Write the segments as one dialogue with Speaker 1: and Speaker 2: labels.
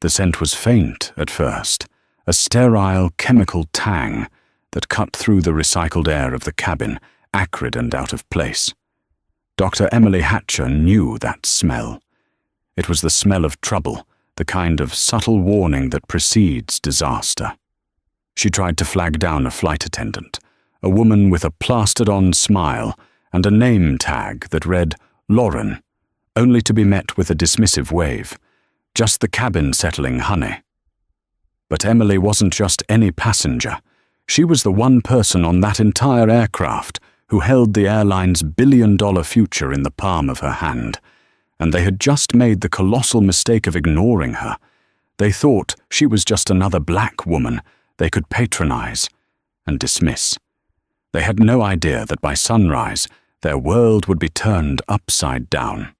Speaker 1: The scent was faint at first, a sterile chemical tang that cut through the recycled air of the cabin, acrid and out of place. Dr. Emily Hatcher knew that smell. It was the smell of trouble, the kind of subtle warning that precedes disaster. She tried to flag down a flight attendant, a woman with a plastered-on smile and a name tag that read Lauren, only to be met with a dismissive wave. Just the cabin settling honey. But Emily wasn't just any passenger. She was the one person on that entire aircraft who held the airline's billion-dollar future in the palm of her hand, and they had just made the colossal mistake of ignoring her. They thought she was just another black woman they could patronize and dismiss. They had no idea that by sunrise, their world would be turned upside down.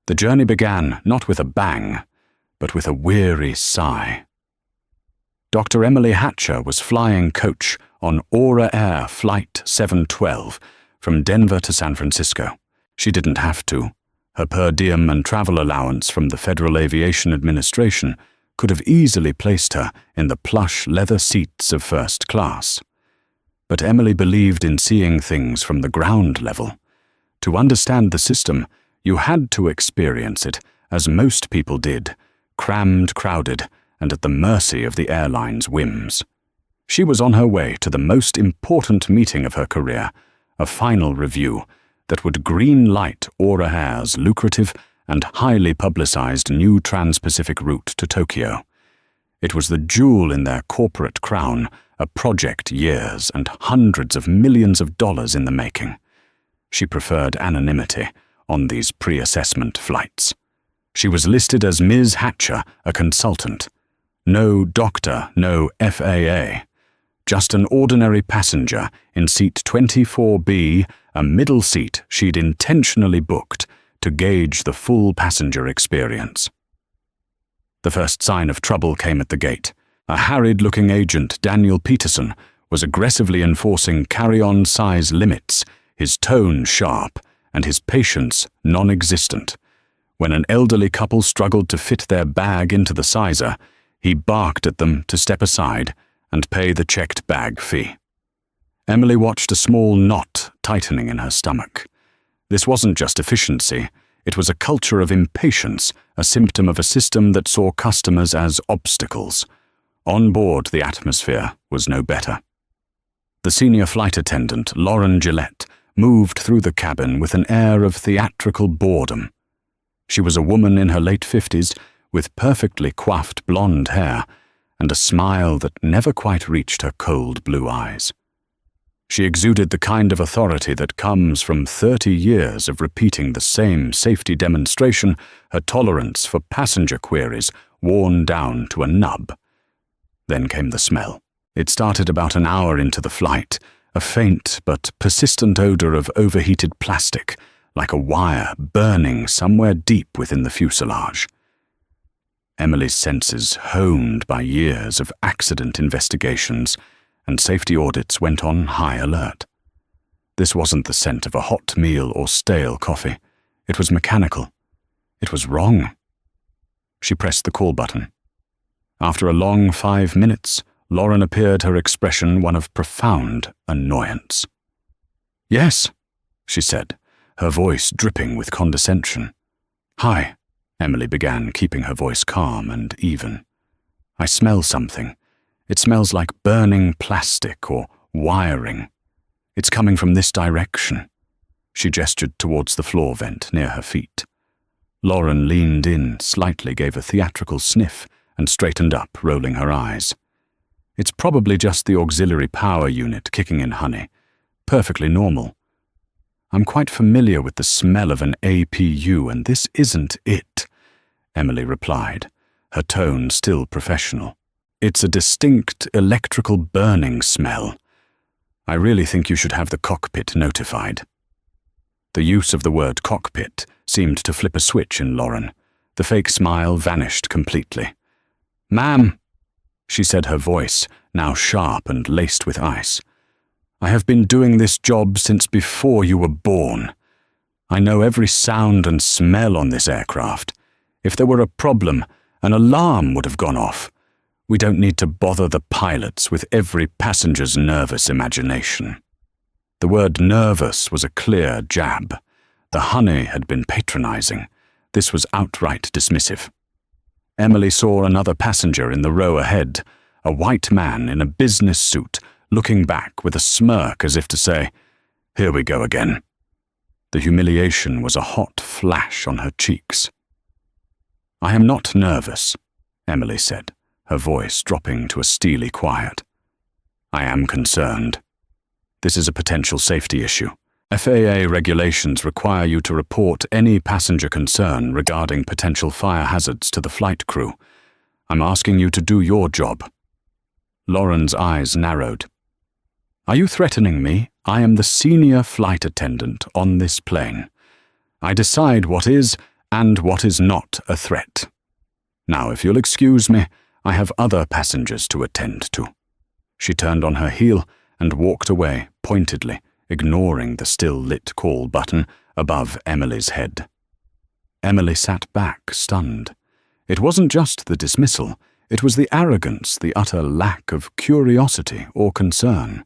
Speaker 1: The journey began not with a bang, but with a weary sigh. Dr. Emily Hatcher was flying coach on Aura Air Flight 712 from Denver to San Francisco. She didn't have to. Her per diem and travel allowance from the Federal Aviation Administration could have easily placed her in the plush leather seats of first class. But Emily believed in seeing things from the ground level. To understand the system, you had to experience it, as most people did, crammed, crowded, and at the mercy of the airline's whims. She was on her way to the most important meeting of her career, a final review that would green-light Aura Air's lucrative and highly publicized new trans-Pacific route to Tokyo. It was the jewel in their corporate crown, a project years and hundreds of millions of dollars in the making. She preferred anonymity on these pre-assessment flights. She was listed as Ms. Hatcher, a consultant. No doctor, no FAA. Just an ordinary passenger in seat 24B, a middle seat she'd intentionally booked to gauge the full passenger experience. The first sign of trouble came at the gate. A harried-looking agent, Daniel Peterson, was aggressively enforcing carry-on size limits, his tone sharp and his patience non-existent. When an elderly couple struggled to fit their bag into the sizer, he barked at them to step aside and pay the checked bag fee. Emily watched a small knot tightening in her stomach. This wasn't just efficiency, it was a culture of impatience, a symptom of a system that saw customers as obstacles. On board, the atmosphere was no better. The senior flight attendant, Lauren Gillette, moved through the cabin with an air of theatrical boredom. She was a woman in her late 50s with perfectly coiffed blonde hair and a smile that never quite reached her cold blue eyes. She exuded the kind of authority that comes from 30 years of repeating the same safety demonstration, her tolerance for passenger queries worn down to a nub. Then came the smell. It started about an hour into the flight, a faint but persistent odor of overheated plastic, like a wire burning somewhere deep within the fuselage. Emily's senses, honed by years of accident investigations and safety audits, went on high alert. This wasn't the scent of a hot meal or stale coffee. It was mechanical. It was wrong. She pressed the call button. After a long 5 minutes, Lauren appeared, her expression one of profound annoyance. "Yes," she said, her voice dripping with condescension. "Hi," Emily began, keeping her voice calm and even. "I smell something. It smells like burning plastic or wiring. It's coming from this direction." She gestured towards the floor vent near her feet. Lauren leaned in, slightly gave a theatrical sniff, and straightened up, rolling her eyes. "It's probably just the auxiliary power unit kicking in, honey. Perfectly normal. I'm quite familiar with the smell of an APU, and this isn't it," Emily replied, her tone still professional. "It's a distinct electrical burning smell. I really think you should have the cockpit notified." The use of the word cockpit seemed to flip a switch in Lauren. The fake smile vanished completely. "Ma'am," she said, her voice now sharp and laced with ice, "I have been doing this job since before you were born. I know every sound and smell on this aircraft. If there were a problem, An alarm would have gone off. We don't need to bother the pilots with every passenger's nervous imagination. The word nervous was a clear jab. The honey had been patronizing. This was outright dismissive. Emily saw another passenger in the row ahead, a white man in a business suit, looking back with a smirk as if to say, "Here we go again." The humiliation was a hot flash on her cheeks. "I am not nervous," Emily said, her voice dropping to a steely quiet. "I am concerned. This is a potential safety issue. FAA regulations require you to report any passenger concern regarding potential fire hazards to the flight crew. I'm asking you to do your job." Lauren's eyes narrowed. "Are you threatening me? I am the senior flight attendant on this plane. I decide what is and what is not a threat. Now, if you'll excuse me, I have other passengers to attend to." She turned on her heel and walked away pointedly, ignoring the still-lit call button above Emily's head. Emily sat back, stunned. It wasn't just the dismissal, it was the arrogance, the utter lack of curiosity or concern.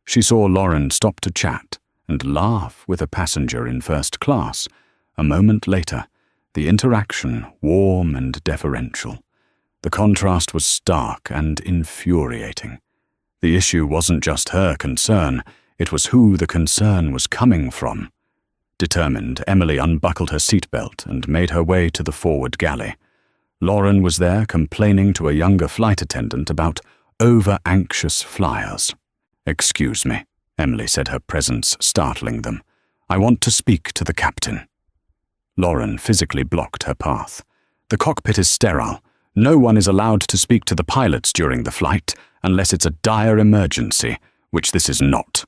Speaker 1: She saw Lauren stop to chat and laugh with a passenger in first class. A moment later, the interaction warm and deferential. The contrast was stark and infuriating. The issue wasn't just her concern, it was who the concern was coming from. Determined, Emily unbuckled her seatbelt and made her way to the forward galley. Lauren was there complaining to a younger flight attendant about over-anxious flyers. "Excuse me," Emily said, her presence startling them. "I want to speak to the captain." Lauren physically blocked her path. "The cockpit is sterile. No one is allowed to speak to the pilots during the flight unless it's a dire emergency, which this is not.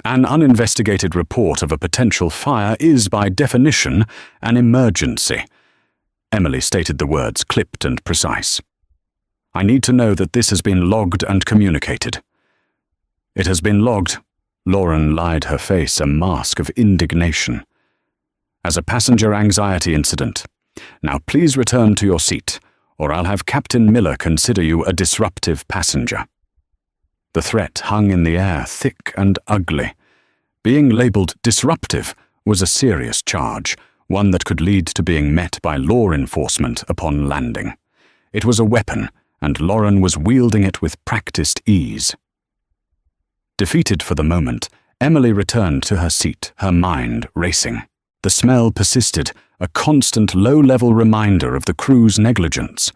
Speaker 1: An uninvestigated report of a potential fire is, by definition, an emergency." Emily stated the words clipped and precise. "I need to know that this has been logged and communicated." "It has been logged." Lauren lied, her face a mask of indignation. "As a passenger anxiety incident. Now please return to your seat, or I'll have Captain Miller consider you a disruptive passenger." The threat hung in the air, thick and ugly. Being labelled disruptive was a serious charge, one that could lead to being met by law enforcement upon landing. It was a weapon, and Lauren was wielding it with practiced ease. Defeated for the moment, Emily returned to her seat, her mind racing. The smell persisted, a constant low-level reminder of the crew's negligence.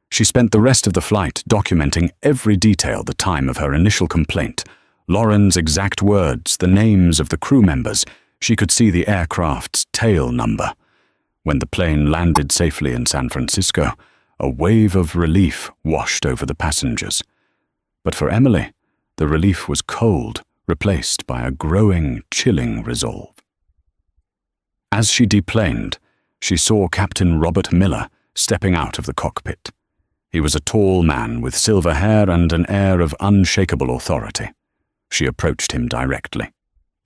Speaker 1: She spent the rest of the flight documenting every detail, the time of her initial complaint, Lauren's exact words, the names of the crew members. She could see the aircraft's tail number. When the plane landed safely in San Francisco, a wave of relief washed over the passengers. But for Emily, the relief was cold, replaced by a growing, chilling resolve. As she deplaned, she saw Captain Robert Miller stepping out of the cockpit. He was a tall man with silver hair and an air of unshakable authority. She approached him directly.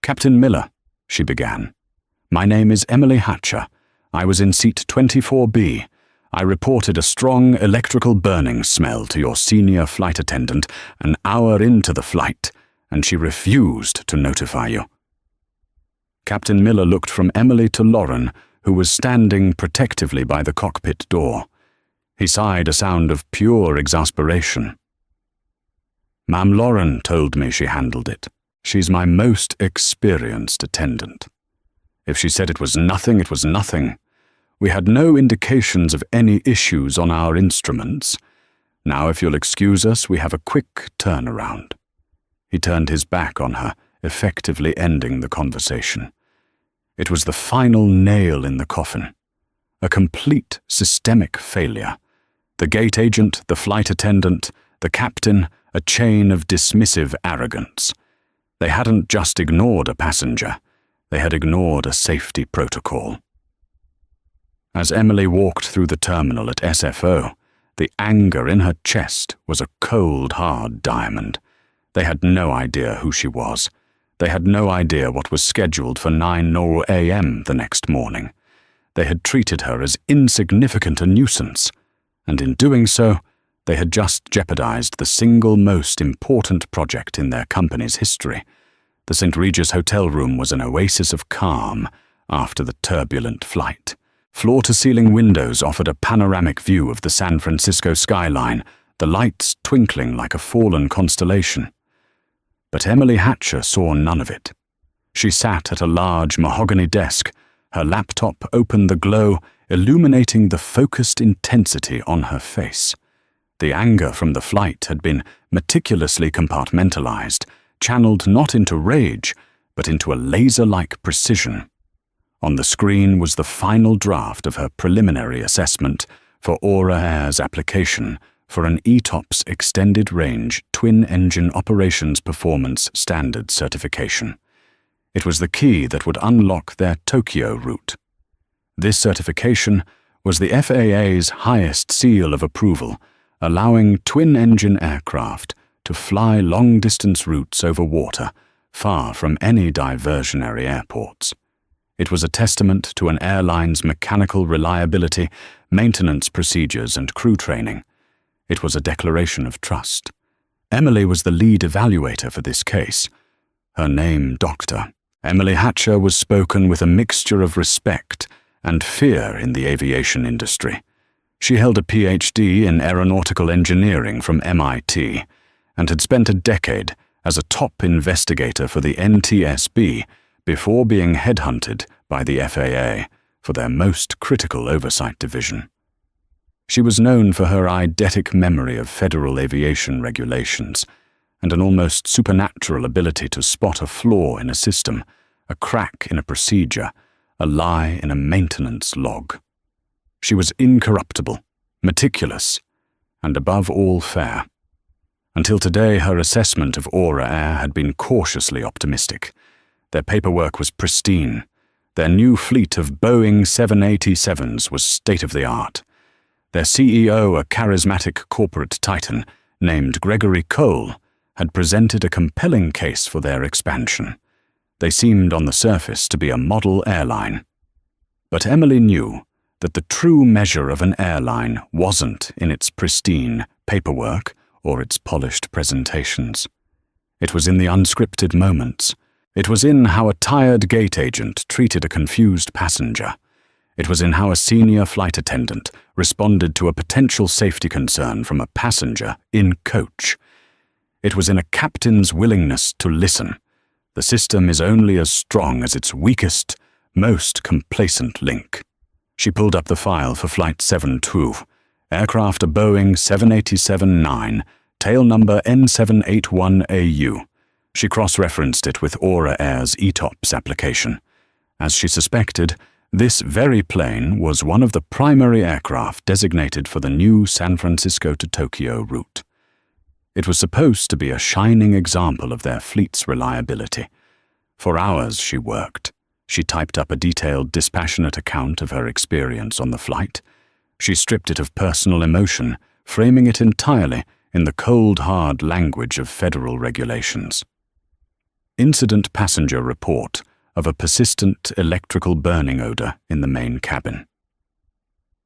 Speaker 1: "Captain Miller," she began, "my name is Emily Hatcher. I was in seat 24B. I reported a strong electrical burning smell to your senior flight attendant an hour into the flight, and she refused to notify you." Captain Miller looked from Emily to Lauren, who was standing protectively by the cockpit door. He sighed a sound of pure exasperation. "Ma'am Lauren told me she handled it. She's my most experienced attendant. If she said it was nothing, it was nothing. We had no indications of any issues on our instruments. Now, if you'll excuse us, we have a quick turnaround." He turned his back on her, effectively ending the conversation. It was the final nail in the coffin. A complete systemic failure. The gate agent, the flight attendant, the captain, a chain of dismissive arrogance. They hadn't just ignored a passenger, they had ignored a safety protocol. As Emily walked through the terminal at SFO, the anger in her chest was a cold, hard diamond. They had no idea who she was. They had no idea what was scheduled for 9 a.m. the next morning. They had treated her as insignificant a nuisance. and in doing so, they had just jeopardized the single most important project in their company's history. The St. Regis hotel room was an oasis of calm after the turbulent flight. Floor-to-ceiling windows offered a panoramic view of the San Francisco skyline, the lights twinkling like a fallen constellation. But Emily Hatcher saw none of it. She sat at a large mahogany desk, her laptop opened the glow, illuminating the focused intensity on her face. The anger from the flight had been meticulously compartmentalized, channeled not into rage, but into a laser-like precision. On the screen was the final draft of her preliminary assessment for Aura Air's application for an ETOPS Extended Range Twin Engine Operations Performance Standard certification. It was the key that would unlock their Tokyo route. This certification was the FAA's highest seal of approval, allowing twin-engine aircraft to fly long-distance routes over water, far from any diversionary airports. It was a testament to an airline's mechanical reliability, maintenance procedures, and crew training. It was a declaration of trust. Emily was the lead evaluator for this case. Her name, Dr. Emily Hatcher, was spoken with a mixture of respect and fear in the aviation industry. She held a PhD in aeronautical engineering from MIT and had spent a decade as a top investigator for the NTSB before being headhunted by the FAA for their most critical oversight division. She was known for her eidetic memory of federal aviation regulations and an almost supernatural ability to spot a flaw in a system, a crack in a procedure, a lie in a maintenance log. She was incorruptible, meticulous, and above all fair. Until today, her assessment of Aura Air had been cautiously optimistic. Their paperwork was pristine. Their new fleet of Boeing 787s was state-of-the-art. Their CEO, a charismatic corporate titan named Gregory Cole, had presented a compelling case for their expansion. They seemed on the surface to be a model airline. But Emily knew that the true measure of an airline wasn't in its pristine paperwork or its polished presentations. It was in the unscripted moments. It was in how a tired gate agent treated a confused passenger. It was in how a senior flight attendant responded to a potential safety concern from a passenger in coach. It was in a captain's willingness to listen. The system is only as strong as its weakest, most complacent link. She pulled up the file for Flight 72, aircraft a Boeing 787-9, tail number N781AU. She cross-referenced it with Aura Air's ETOPS application. As she suspected, this very plane was one of the primary aircraft designated for the new San Francisco to Tokyo route. It was supposed to be a shining example of their fleet's reliability. For hours she worked. She typed up a detailed, dispassionate account of her experience on the flight. She stripped it of personal emotion, framing it entirely in the cold, hard language of federal regulations. Incident passenger report of a persistent electrical burning odor in the main cabin.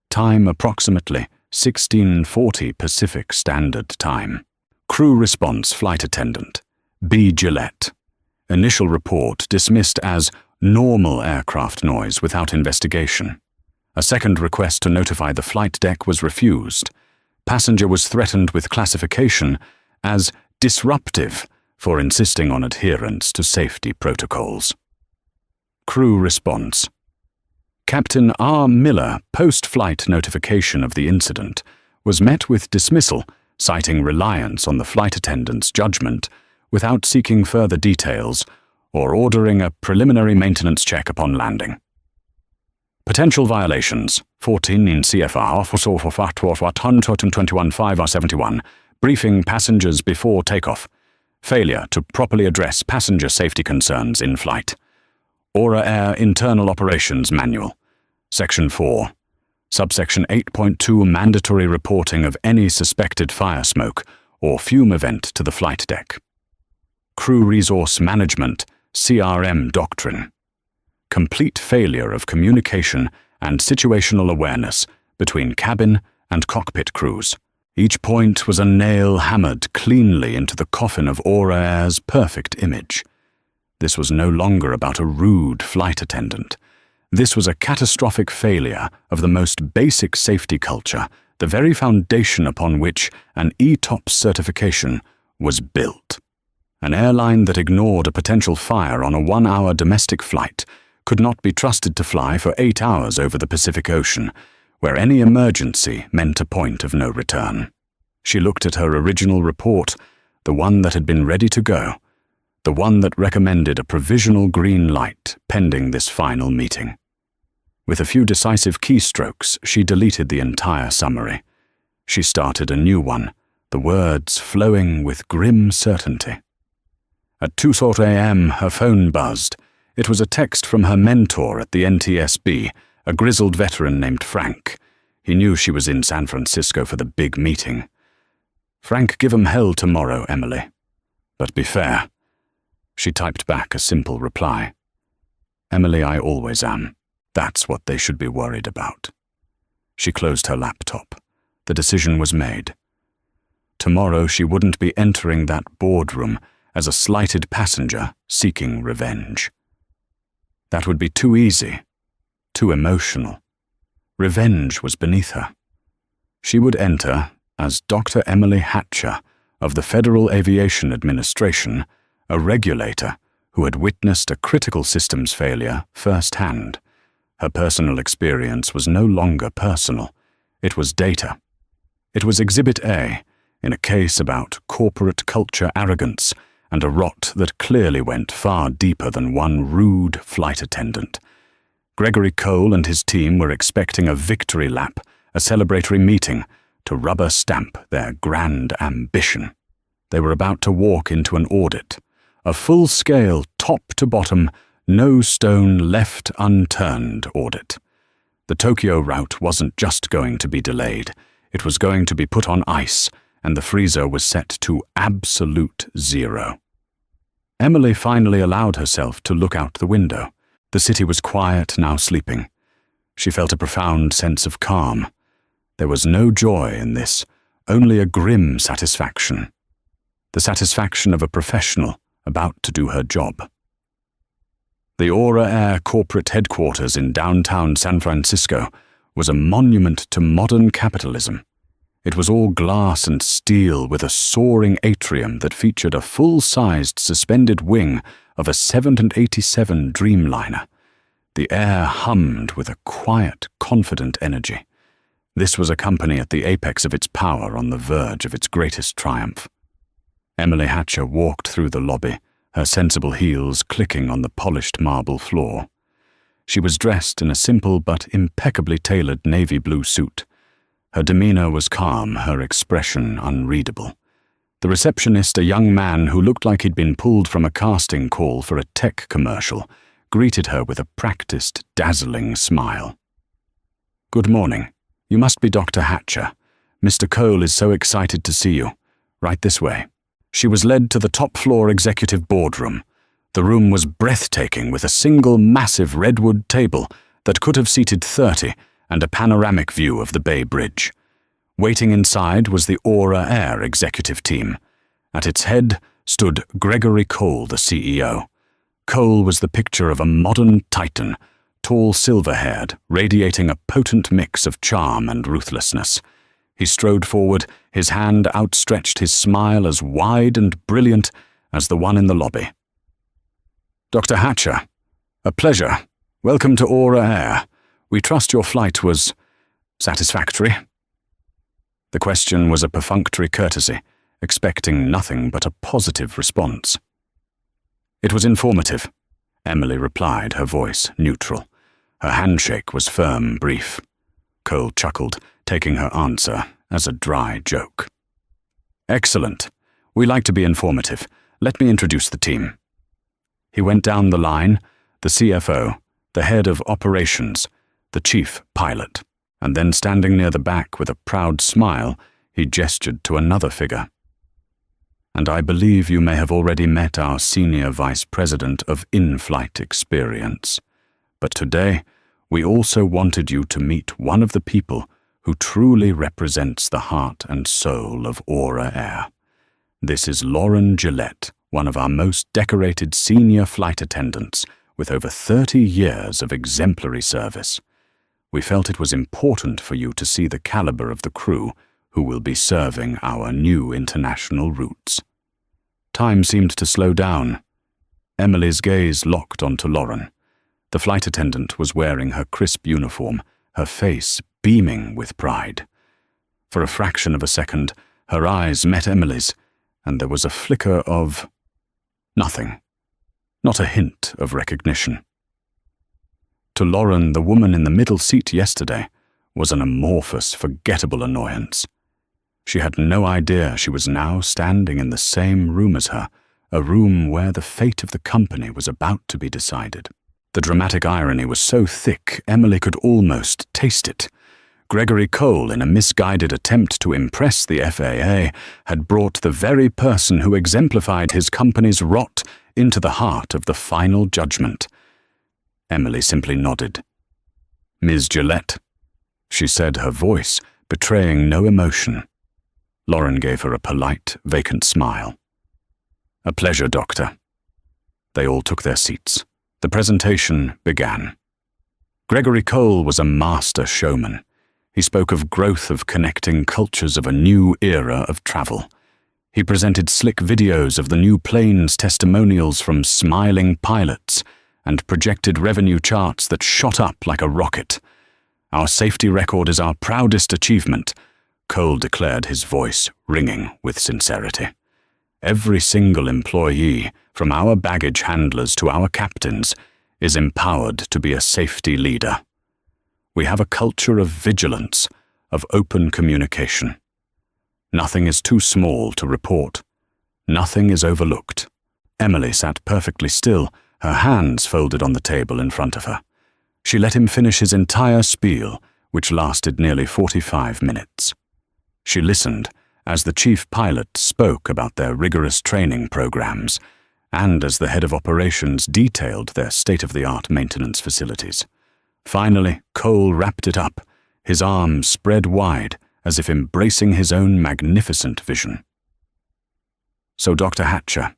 Speaker 1: Time approximately 16:40 Pacific Standard Time. Crew response flight attendant, B. Gillette. Initial report dismissed as normal aircraft noise without investigation. A second request to notify the flight deck was refused. Passenger was threatened with classification as disruptive for insisting on adherence to safety protocols. Crew response. Captain R. Miller, post-flight notification of the incident, was met with dismissal, citing reliance on the flight attendant's judgment without seeking further details or ordering a preliminary maintenance check upon landing. Potential violations: 14 in CFR for 121.5R71, briefing passengers before takeoff, failure to properly address passenger safety concerns in flight. Aura Air Internal Operations Manual, Section 4, Subsection 8.2 mandatory reporting of any suspected fire smoke or fume event to the flight deck. Crew Resource Management, CRM Doctrine. Complete failure of communication and situational awareness between cabin and cockpit crews. Each point was a nail hammered cleanly into the coffin of Aura Air's perfect image. This was no longer about a rude flight attendant. This was a catastrophic failure of the most basic safety culture, the very foundation upon which an ETOPS certification was built. An airline that ignored a potential fire on a 1-hour domestic flight could not be trusted to fly for 8 hours over the Pacific Ocean, where any emergency meant a point of no return. She looked at her original report, the one that had been ready to go, the one that recommended a provisional green light pending this final meeting. With a few decisive keystrokes, she deleted the entire summary. She started a new one, the words flowing with grim certainty. At 2:00 a.m., her phone buzzed. It was a text from her mentor at the NTSB, a grizzled veteran named Frank. He knew she was in San Francisco for the big meeting. "Frank, give 'em hell tomorrow, Emily. But be fair." She typed back a simple reply. "Emily, I always am. That's what they should be worried about." She closed her laptop. The decision was made. Tomorrow she wouldn't be entering that boardroom as a slighted passenger seeking revenge. That would be too easy, too emotional. Revenge was beneath her. She would enter as Dr. Emily Hatcher of the Federal Aviation Administration, a regulator who had witnessed a critical systems failure firsthand. Her personal experience was no longer personal. It was data. It was Exhibit A in a case about corporate culture arrogance and a rot that clearly went far deeper than one rude flight attendant. Gregory Cole and his team were expecting a victory lap, a celebratory meeting, to rubber stamp their grand ambition. They were about to walk into an audit, a full-scale, top-to-bottom, no stone left unturned audit. The Tokyo route wasn't just going to be delayed, it was going to be put on ice, and the freezer was set to absolute zero. Emily finally allowed herself to look out the window. The city was quiet, now sleeping. She felt a profound sense of calm. There was no joy in this, only a grim satisfaction. The satisfaction of a professional about to do her job. The Aura Air corporate headquarters in downtown San Francisco was a monument to modern capitalism. It was all glass and steel with a soaring atrium that featured a full-sized suspended wing of a 787 Dreamliner. The air hummed with a quiet, confident energy. This was a company at the apex of its power, on the verge of its greatest triumph. Emily Hatcher walked through the lobby, her sensible heels clicking on the polished marble floor. She was dressed in a simple but impeccably tailored navy blue suit. Her demeanor was calm, her expression unreadable. The receptionist, a young man who looked like he'd been pulled from a casting call for a tech commercial, greeted her with a practiced, dazzling smile. "Good morning. You must be Dr. Hatcher. Mr. Cole is so excited to see you. Right this way." She was led to the top-floor executive boardroom. The room was breathtaking, with a single massive redwood table that could have seated 30 and a panoramic view of the Bay Bridge. Waiting inside was the Aura Air executive team. At its head stood Gregory Cole, the CEO. Cole was the picture of a modern titan, tall, silver-haired, radiating a potent mix of charm and ruthlessness. He strode forward, his hand outstretched, his smile as wide and brilliant as the one in the lobby. "Dr. Hatcher, a pleasure. Welcome to Aura Air. We trust your flight was satisfactory." The question was a perfunctory courtesy, expecting nothing but a positive response. "It was informative," Emily replied, her voice neutral. Her handshake was firm, brief. Cole chuckled, taking her answer as a dry joke. "Excellent. We like to be informative. Let me introduce the team." He went down the line, the CFO, the head of operations, the chief pilot, and then standing near the back with a proud smile, he gestured to another figure. "And I believe you may have already met our senior vice president of in-flight experience. But today, we also wanted you to meet one of the people who truly represents the heart and soul of Aura Air. This is Lauren Gillette, one of our most decorated senior flight attendants with over 30 years of exemplary service. We felt it was important for you to see the caliber of the crew who will be serving our new international routes. Time seemed to slow down. Emily's gaze locked onto Lauren. The flight attendant was wearing her crisp uniform, her face beaming with pride. For a fraction of a second, her eyes met Emily's, and there was a flicker of nothing, not a hint of recognition. To Lauren, the woman in the middle seat yesterday was an amorphous, forgettable annoyance. She had no idea she was now standing in the same room as her, a room where the fate of the company was about to be decided. The dramatic irony was so thick, Emily could almost taste it. Gregory Cole, in a misguided attempt to impress the FAA, had brought the very person who exemplified his company's rot into the heart of the final judgment. Emily simply nodded. "Ms. Gillette," she said, her voice betraying no emotion. Lauren gave her a polite, vacant smile. "A pleasure, Doctor." They all took their seats. The presentation began. Gregory Cole was a master showman. He spoke of growth of connecting cultures of a new era of travel. He presented slick videos of the new planes' testimonials from smiling pilots and projected revenue charts that shot up like a rocket. "Our safety record is our proudest achievement," Cole declared, his voice ringing with sincerity. "Every single employee, from our baggage handlers to our captains, is empowered to be a safety leader. We have a culture of vigilance, of open communication. Nothing is too small to report. Nothing is overlooked." Emily sat perfectly still, her hands folded on the table in front of her. She let him finish his entire spiel, which lasted nearly 45 minutes. She listened as the chief pilot spoke about their rigorous training programs, and as the head of operations detailed their state-of-the-art maintenance facilities. Finally, Cole wrapped it up, his arms spread wide as if embracing his own magnificent vision. "So, Dr. Hatcher,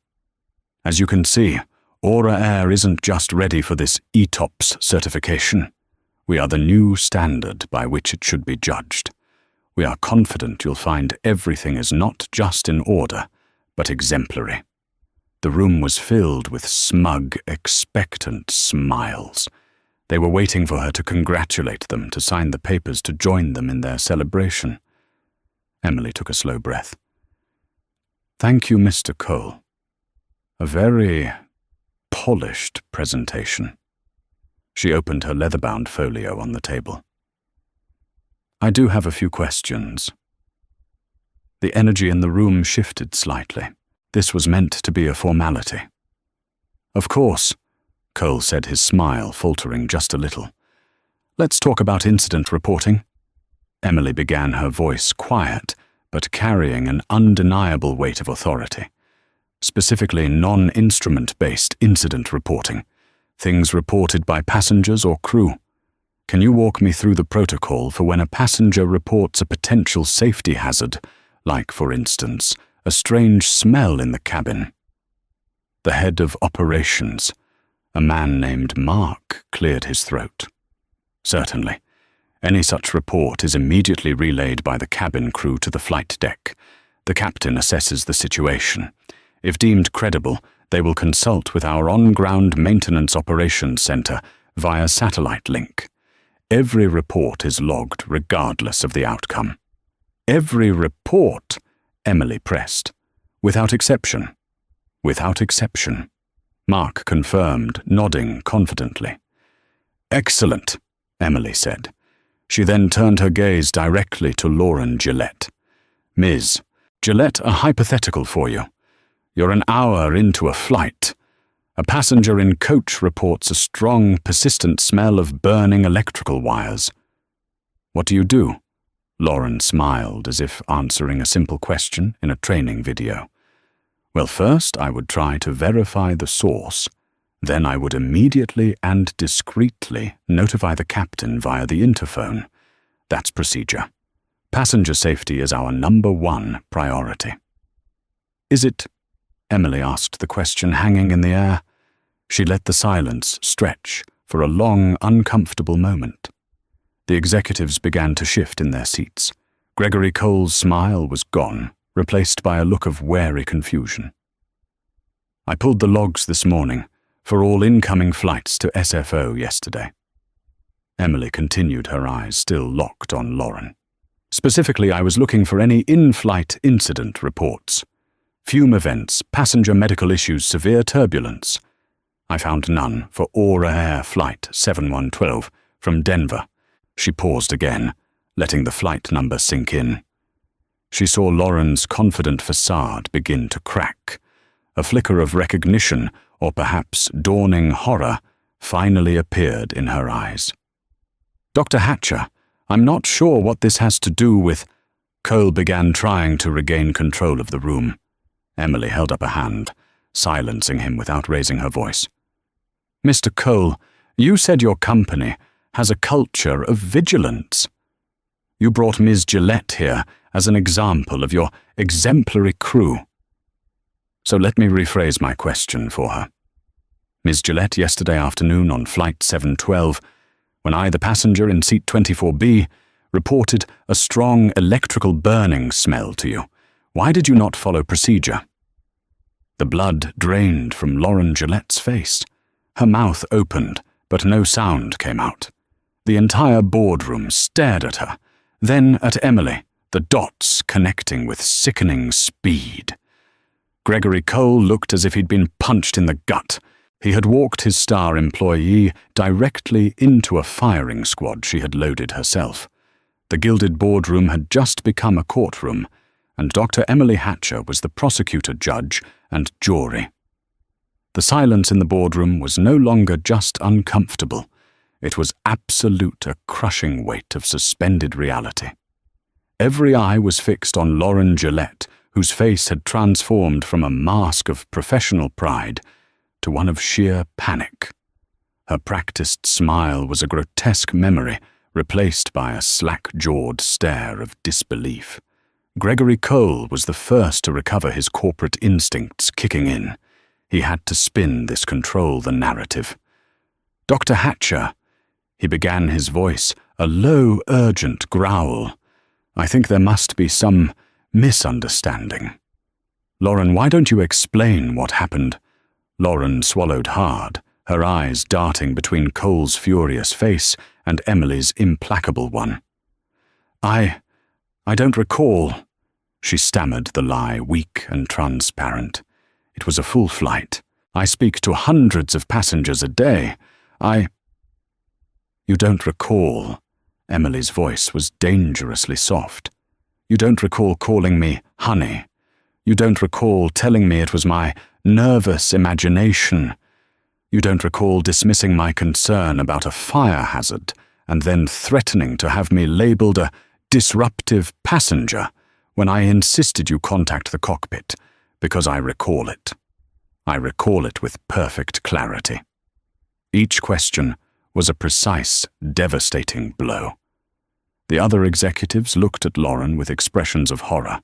Speaker 1: as you can see, Aura Air isn't just ready for this ETOPS certification. We are the new standard by which it should be judged. We are confident you'll find everything is not just in order, but exemplary." The room was filled with smug, expectant smiles. They were waiting for her to congratulate them, to sign the papers to join them in their celebration. Emily took a slow breath. "Thank you, Mr. Cole. A very polished presentation." She opened her leather-bound folio on the table. "I do have a few questions." The energy in the room shifted slightly. This was meant to be a formality. "Of course," Cole said, his smile faltering just a little. "Let's talk about incident reporting." Emily began, her voice quiet, but carrying an undeniable weight of authority. Specifically, non-instrument-based incident reporting, things reported by passengers or crew. Can you walk me through the protocol for when a passenger reports a potential safety hazard, like, for instance, a strange smell in the cabin? The head of operations, a man named Mark, cleared his throat. "Certainly. Any such report is immediately relayed by the cabin crew to the flight deck. The captain assesses the situation. If deemed credible, they will consult with our on-ground maintenance operations center via satellite link. Every report is logged regardless of the outcome." "Every report?" Emily pressed. "Without exception." "Without exception," Mark confirmed, nodding confidently. "Excellent," Emily said. She then turned her gaze directly to Lauren Gillette. "Ms. Gillette, a hypothetical for you. You're an hour into a flight. A passenger in coach reports a strong, persistent smell of burning electrical wires. What do you do?" Lauren smiled, as if answering a simple question in a training video. "Well, first I would try to verify the source. Then I would immediately and discreetly notify the captain via the interphone. That's procedure." Passenger safety is our #1 priority." "Is it?" Emily asked the question hanging in the air. She let the silence stretch for a long, uncomfortable moment. The executives began to shift in their seats. Gregory Cole's smile was gone, replaced by a look of wary confusion. "I pulled the logs this morning for all incoming flights to SFO yesterday." Emily continued, her eyes still locked on Lauren. "Specifically, I was looking for any in-flight incident reports. Fume events, passenger medical issues, severe turbulence. I found none for Aura Air Flight 7112 from Denver." She paused again, letting the flight number sink in. She saw Lauren's confident facade begin to crack. A flicker of recognition, or perhaps dawning horror, finally appeared in her eyes. "Dr. Hatcher, I'm not sure what this has to do with—" Cole began trying to regain control of the room. Emily held up a hand, silencing him without raising her voice. "Mr. Cole, you said your company has a culture of vigilance. You brought Ms. Gillette here as an example of your exemplary crew. So let me rephrase my question for her. Ms. Gillette, yesterday afternoon on Flight 712, when I, the passenger in seat 24B, reported a strong electrical burning smell to you, why did you not follow procedure?" The blood drained from Lauren Gillette's face. Her mouth opened, but no sound came out. The entire boardroom stared at her, then at Emily, the dots connecting with sickening speed. Gregory Cole looked as if he'd been punched in the gut. He had walked his star employee directly into a firing squad she had loaded herself. The gilded boardroom had just become a courtroom, and Dr. Emily Hatcher was the prosecutor, judge, and jury. The silence in the boardroom was no longer just uncomfortable. It was absolute, a crushing weight of suspended reality. Every eye was fixed on Lauren Gillette, whose face had transformed from a mask of professional pride to one of sheer panic. Her practiced smile was a grotesque memory, replaced by a slack-jawed stare of disbelief. Gregory Cole was the first to recover his corporate instincts kicking in. He had to spin this control the narrative. "Dr. Hatcher," he began, his voice a low, urgent growl. "I think there must be some misunderstanding. Lauren, why don't you explain what happened?" Lauren swallowed hard, her eyes darting between Cole's furious face and Emily's implacable one. I don't recall," she stammered, the lie weak and transparent. "It was a full flight. I speak to hundreds of passengers a day. You don't recall." Emily's voice was dangerously soft. "You don't recall calling me honey. You don't recall telling me it was my nervous imagination. You don't recall dismissing my concern about a fire hazard and then threatening to have me labeled a disruptive passenger when I insisted you contact the cockpit, because I recall it. I recall it with perfect clarity." Each question was a precise, devastating blow. The other executives looked at Lauren with expressions of horror.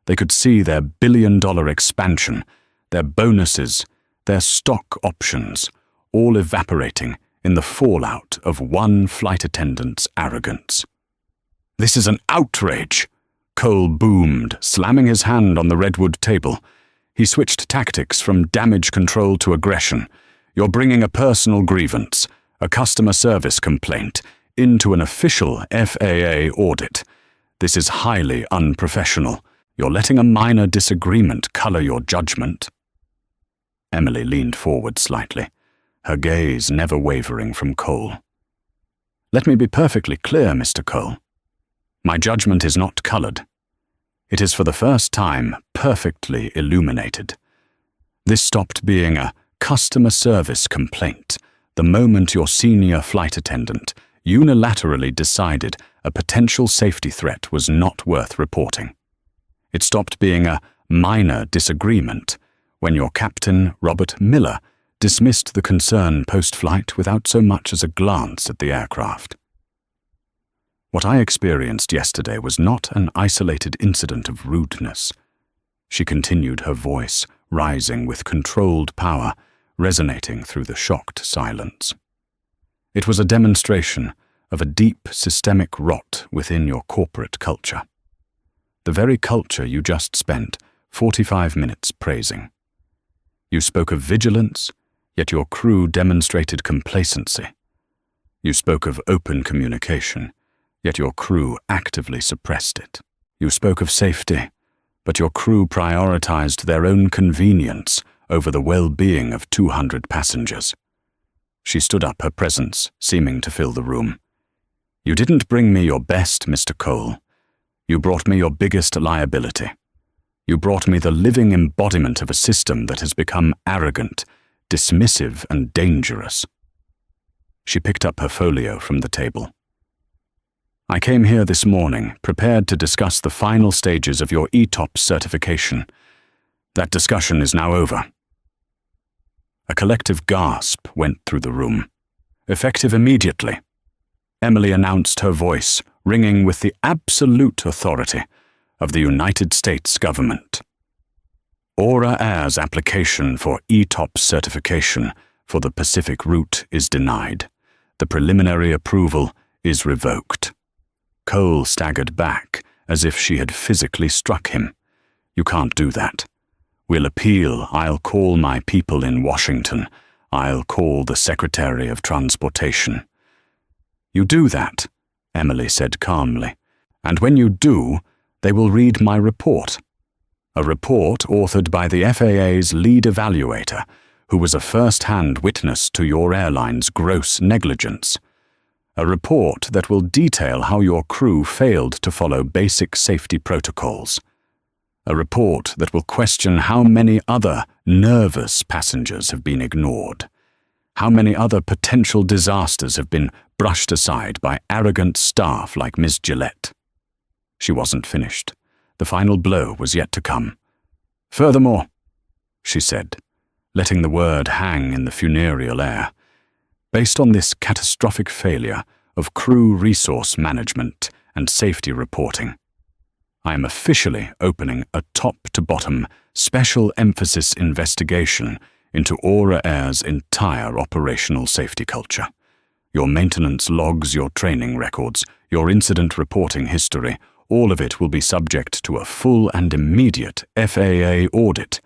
Speaker 1: They could see their billion-dollar expansion, their bonuses, their stock options, all evaporating in the fallout of one flight attendant's arrogance. "This is an outrage!" Cole boomed, slamming his hand on the redwood table. He switched tactics from damage control to aggression. "You're bringing a personal grievance, a customer service complaint, into an official FAA audit. This is highly unprofessional. You're letting a minor disagreement color your judgment." Emily leaned forward slightly, her gaze never wavering from Cole. "Let me be perfectly clear, Mr. Cole. My judgment is not colored. It is for the first time perfectly illuminated. This stopped being a customer service complaint the moment your senior flight attendant unilaterally decided a potential safety threat was not worth reporting. It stopped being a minor disagreement when your captain, Robert Miller, dismissed the concern post-flight without so much as a glance at the aircraft. What I experienced yesterday was not an isolated incident of rudeness. She continued, her voice rising with controlled power, resonating through the shocked silence. It was a demonstration of a deep systemic rot within your corporate culture. The very culture you just spent 45 minutes praising. You spoke of vigilance, yet your crew demonstrated complacency. You spoke of open communication, yet your crew actively suppressed it. You spoke of safety, but your crew prioritized their own convenience over the well-being of 200 passengers. She stood up, her presence seeming to fill the room. You didn't bring me your best, Mr. Cole. You brought me your biggest liability. You brought me the living embodiment of a system that has become arrogant, dismissive, and dangerous. She picked up her folio from the table. I came here this morning, prepared to discuss the final stages of your ETOPS certification. That discussion is now over. A collective gasp went through the room. Effective immediately, Emily announced, her voice ringing with the absolute authority of the United States government. Aura Air's application for ETOPS certification for the Pacific route is denied. The preliminary approval is revoked. Cole staggered back as if she had physically struck him. You can't do that. We'll appeal. I'll call my people in Washington. I'll call the Secretary of Transportation. You do that, Emily said calmly, and when you do, they will read my report. A report authored by the FAA's lead evaluator, who was a first-hand witness to your airline's gross negligence. A report that will detail how your crew failed to follow basic safety protocols. A report that will question how many other nervous passengers have been ignored. How many other potential disasters have been brushed aside by arrogant staff like Ms. Gillette. She wasn't finished. The final blow was yet to come. Furthermore, she said, letting the word hang in the funereal air, based on this catastrophic failure of crew resource management and safety reporting, I am officially opening a top-to-bottom special emphasis investigation into Aura Air's entire operational safety culture. Your maintenance logs, your training records, your incident reporting history, all of it will be subject to a full and immediate FAA audit.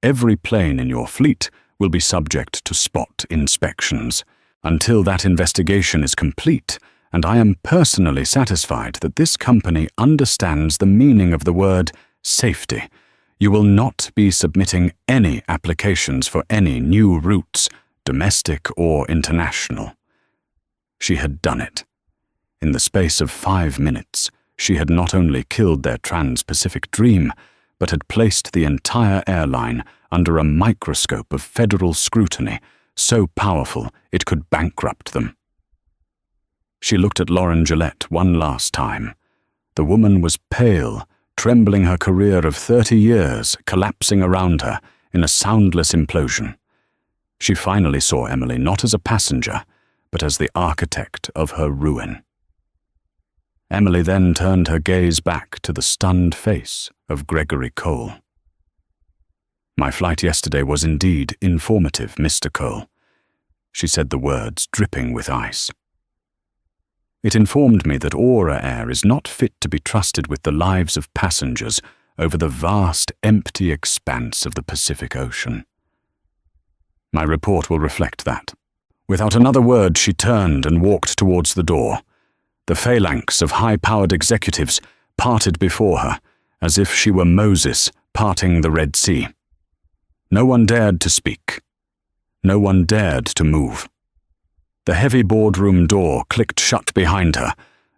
Speaker 1: Every plane in your fleet will be subject to spot inspections. Until that investigation is complete, and I am personally satisfied that this company understands the meaning of the word safety, you will not be submitting any applications for any new routes, domestic or international. She had done it. In the space of 5 minutes, she had not only killed their trans-Pacific dream, but had placed the entire airline under a microscope of federal scrutiny, so powerful it could bankrupt them. She looked at Lauren Gillette one last time. The woman was pale, trembling, her career of 30 years collapsing around her in a soundless implosion. She finally saw Emily not as a passenger, but as the architect of her ruin. Emily then turned her gaze back to the stunned face of Gregory Cole. My flight yesterday was indeed informative, Mr. Cole. She said the words dripping with ice. It informed me that Aura Air is not fit to be trusted with the lives of passengers over the vast, empty expanse of the Pacific Ocean. My report will reflect that. Without another word, she turned and walked towards the door. The phalanx of high-powered executives parted before her, as if she were Moses parting the Red Sea. No one dared to speak. No one dared to move. The heavy boardroom door clicked shut behind her,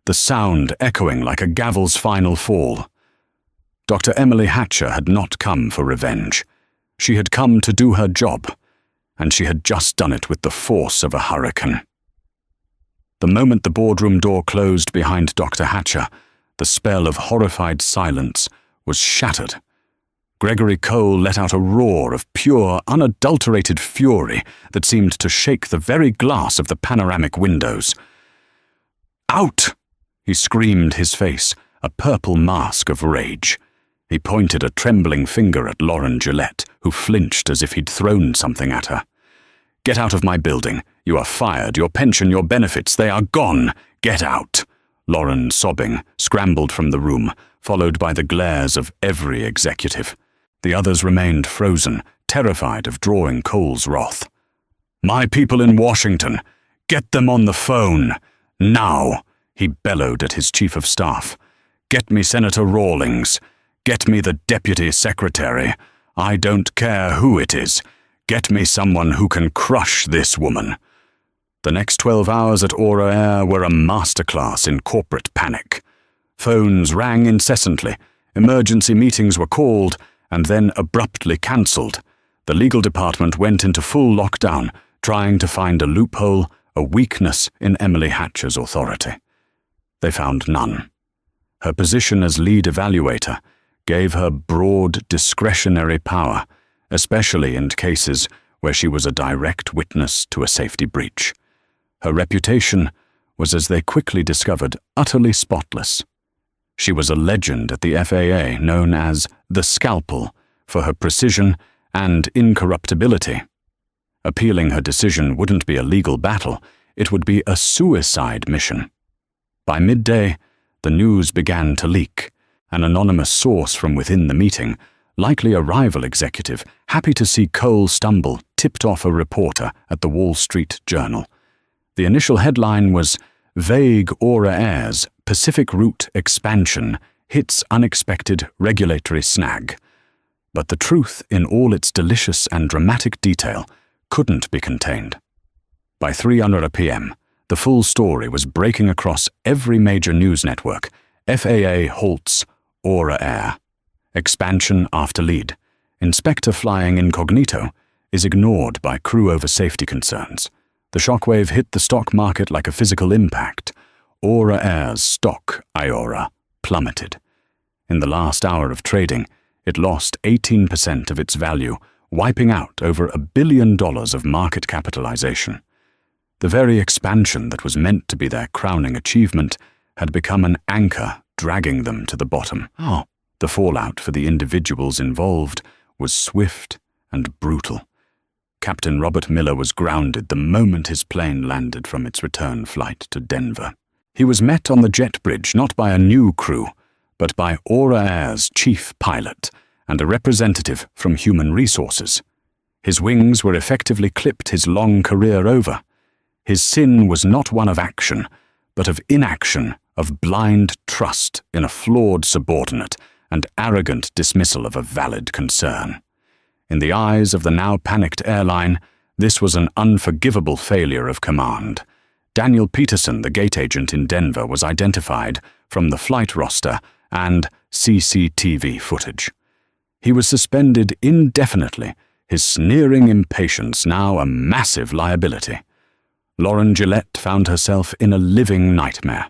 Speaker 1: the sound echoing like a gavel's final fall. Dr. Emily Hatcher had not come for revenge. She had come to do her job, and she had just done it with the force of a hurricane. The moment the boardroom door closed behind Dr. Hatcher, the spell of horrified silence was shattered. Gregory Cole let out a roar of pure, unadulterated fury that seemed to shake the very glass of the panoramic windows. "Out!" He screamed, his face a purple mask of rage. He pointed a trembling finger at Lauren Gillette, who flinched as if he'd thrown something at her. "Get out of my building. You are fired. Your pension, your benefits, they are gone. Get out." Lauren, sobbing, scrambled from the room, followed by the glares of every executive. The others remained frozen, terrified of drawing Cole's wrath. "My people in Washington, get them on the phone. Now," he bellowed at his chief of staff. "Get me Senator Rawlings. Get me the deputy secretary. I don't care who it is. Get me someone who can crush this woman." The next 12 hours at Aura Air were a masterclass in corporate panic. Phones rang incessantly, emergency meetings were called, and then abruptly cancelled. The legal department went into full lockdown, trying to find a loophole, a weakness in Emily Hatcher's authority. They found none. Her position as lead evaluator gave her broad discretionary power, especially in cases where she was a direct witness to a safety breach. Her reputation was, as they quickly discovered, utterly spotless. She was a legend at the FAA, known as the Scalpel, for her precision and incorruptibility. Appealing her decision wouldn't be a legal battle, it would be a suicide mission. By midday, the news began to leak. An anonymous source from within the meeting, likely a rival executive, happy to see Cole stumble, tipped off a reporter at the Wall Street Journal. The initial headline was, "Vague Aura Air's Pacific Route Expansion Hits Unexpected Regulatory Snag." But the truth, in all its delicious and dramatic detail, couldn't be contained. By 3:00 p.m., the full story was breaking across every major news network. FAA halts Aura Air. Expansion after lead. Inspector flying incognito is ignored by crew over safety concerns. The shockwave hit the stock market like a physical impact. Aura Air's stock, IORA, plummeted. In the last hour of trading, it lost 18% of its value, wiping out over $1 billion of market capitalization. The very expansion that was meant to be their crowning achievement had become an anchor dragging them to the bottom. The fallout for the individuals involved was swift and brutal. Captain Robert Miller was grounded the moment his plane landed from its return flight to Denver. He was met on the jet bridge not by a new crew, but by Aura Air's chief pilot and a representative from Human Resources. His wings were effectively clipped his long career over. His sin was not one of action, but of inaction, of blind trust in a flawed subordinate and arrogant dismissal of a valid concern. In the eyes of the now panicked airline, this was an unforgivable failure of command. Daniel Peterson, the gate agent in Denver, was identified from the flight roster and CCTV footage. He was suspended indefinitely, his sneering impatience now a massive liability. Lauren Gillette found herself in a living nightmare.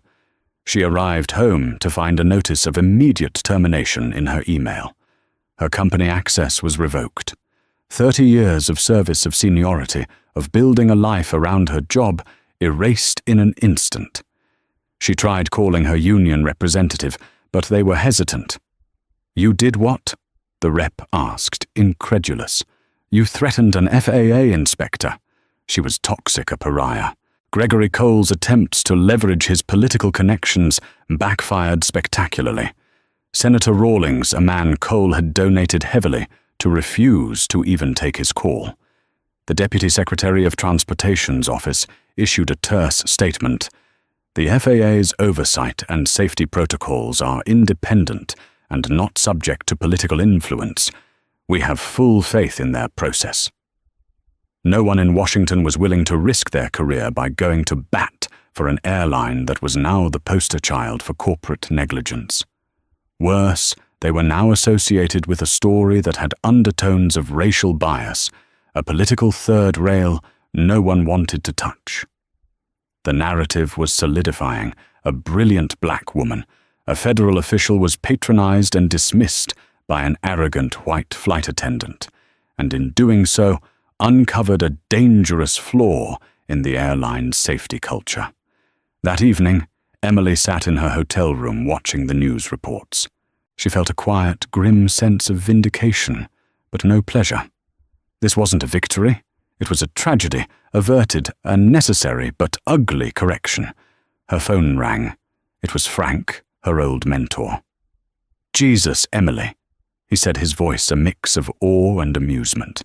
Speaker 1: She arrived home to find a notice of immediate termination in her email. Her company access was revoked. 30 years of service of seniority, of building a life around her job, erased in an instant. She tried calling her union representative, but they were hesitant. "You did what?" the rep asked, incredulous. "You threatened an FAA inspector." She was toxic, a pariah. Gregory Cole's attempts to leverage his political connections backfired spectacularly. Senator Rawlings, a man Cole had donated heavily, to refuse to even take his call. The Deputy Secretary of Transportation's office issued a terse statement. "The FAA's oversight and safety protocols are independent and not subject to political influence. We have full faith in their process." No one in Washington was willing to risk their career by going to bat for an airline that was now the poster child for corporate negligence. Worse, they were now associated with a story that had undertones of racial bias, a political third rail no one wanted to touch. The narrative was solidifying. A brilliant black woman, a federal official, was patronized and dismissed by an arrogant white flight attendant, and in doing so, uncovered a dangerous flaw in the airline's safety culture. That evening, Emily sat in her hotel room watching the news reports. She felt a quiet, grim sense of vindication, but no pleasure. This wasn't a victory. It was a tragedy, averted, a necessary but ugly correction. Her phone rang. It was Frank, her old mentor. "Jesus, Emily," he said, his voice a mix of awe and amusement.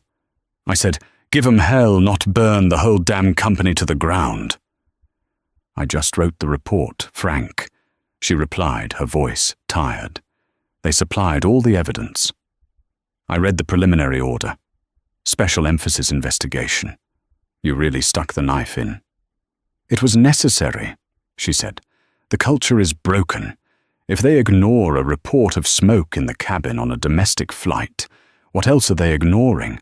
Speaker 1: I said, "Give 'em hell, not burn the whole damn company to the ground." "I just wrote the report, Frank," she replied, her voice tired. "They supplied all the evidence." I read the preliminary order. Special emphasis investigation. You really stuck the knife in. "It was necessary," she said. "The culture is broken. If they ignore a report of smoke in the cabin on a domestic flight, what else are they ignoring?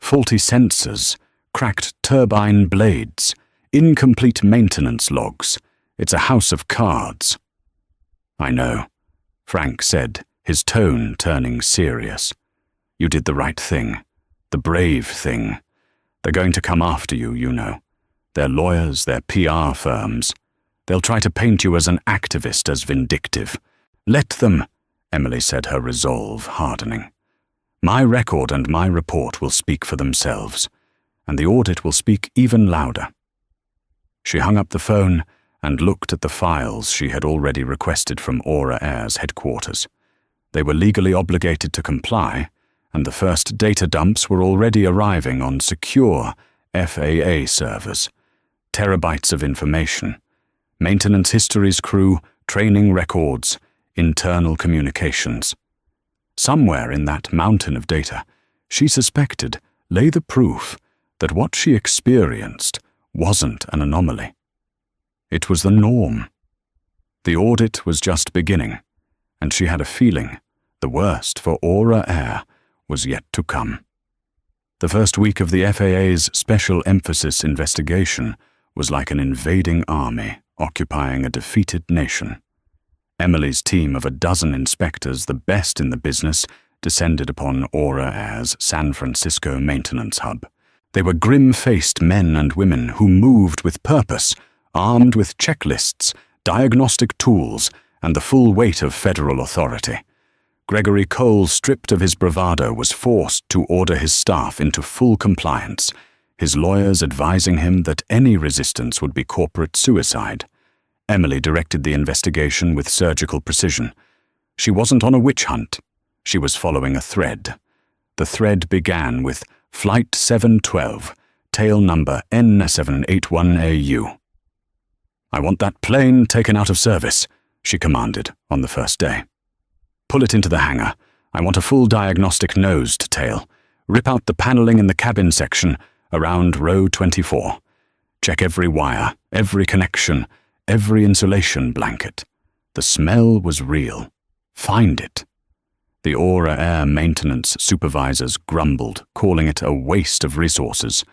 Speaker 1: Faulty sensors, cracked turbine blades, incomplete maintenance logs. It's a house of cards." "I know," Frank said, his tone turning serious. "You did the right thing, the brave thing. They're going to come after you, you know. They're lawyers, they're PR firms. They'll try to paint you as an activist, as vindictive. Let them," Emily said, her resolve hardening. "My record and my report will speak for themselves, and the audit will speak even louder." She hung up the phone and looked at the files she had already requested from Aura Air's headquarters. They were legally obligated to comply, and the first data dumps were already arriving on secure FAA servers. Terabytes of information. Maintenance histories, crew, training records, internal communications. Somewhere in that mountain of data, she suspected, lay the proof that what she experienced wasn't an anomaly. It was the norm. The audit was just beginning, and she had a feeling the worst for Aura Air was yet to come. The first week of the FAA's special emphasis investigation was like an invading army occupying a defeated nation. Emily's team of a dozen inspectors, the best in the business, descended upon Aura Air's San Francisco maintenance hub. They were grim-faced men and women who moved with purpose, armed with checklists, diagnostic tools, and the full weight of federal authority. Gregory Cole, stripped of his bravado, was forced to order his staff into full compliance, his lawyers advising him that any resistance would be corporate suicide. Emily directed the investigation with surgical precision. She wasn't on a witch hunt. She was following a thread. The thread began with Flight 712, tail number N781AU. "I want that plane taken out of service," she commanded on the first day. "Pull it into the hangar. I want a full diagnostic nosed tail. Rip out the paneling in the cabin section around row 24. Check every wire, every connection, every insulation blanket. The smell was real. Find it." The Aura Air maintenance supervisors grumbled, calling it a waste of resources.